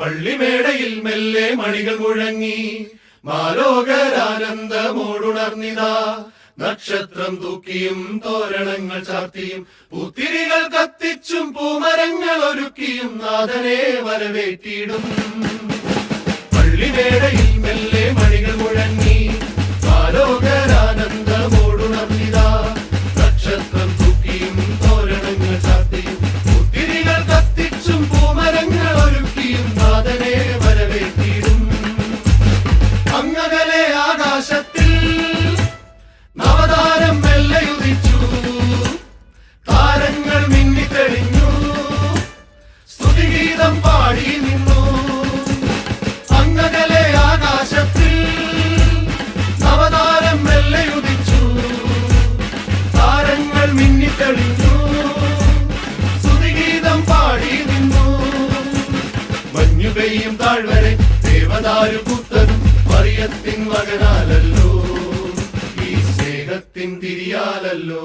പള്ളിമേടയിൽ മെല്ലെ മണികൾ മുഴങ്ങി മാലോകരാനന്ദമോടുണർന്നിതാ. നക്ഷത്രം തൂക്കിയും തോരണങ്ങൾ ചാർത്തിയും പൂത്തിരികൾ കത്തിച്ചും പൂമരങ്ങൾ ഒരുക്കിയും നാഥനെ വരവേറ്റിടും. പള്ളിമേടയിൽ മെല്ലെ മണികൾ മുഴങ്ങി മാലോകരാനന്ദമോടുണർന്നിതാ. നക്ഷത്രം തൂക്കിയും തോരണങ്ങൾ ചാർത്തിയും പൂത്തിരികൾ കത്തിച്ചും പൂമരങ്ങൾ ഒരുക്കിയും നാഥനെ വരവേറ്റിടും. അങ്ങകലെ ആകാശത്തിൽ നവതാരം മെല്ലയുദിച്ചു. താരങ്ങൾ മിന്നിത്തെളിഞ്ഞു, സ്തുതിഗീതം പാടി നിന്നു. അങ്ങകലെ ആകാശത്തിൽ നവതാരം മെല്ലയുദിച്ചു. താരങ്ങൾ മിന്നിത്തെളിഞ്ഞു, സ്തുതിഗീതം പാടി നിന്നു. മഞ്ഞു പെയ്യും താഴ്വരെ ദേവദാരു പുത്തനും മറിയത്തിൻ മകനാലല്ലോ, ഈ സ്നേഹത്തിൻ തിരിയാലല്ലോ.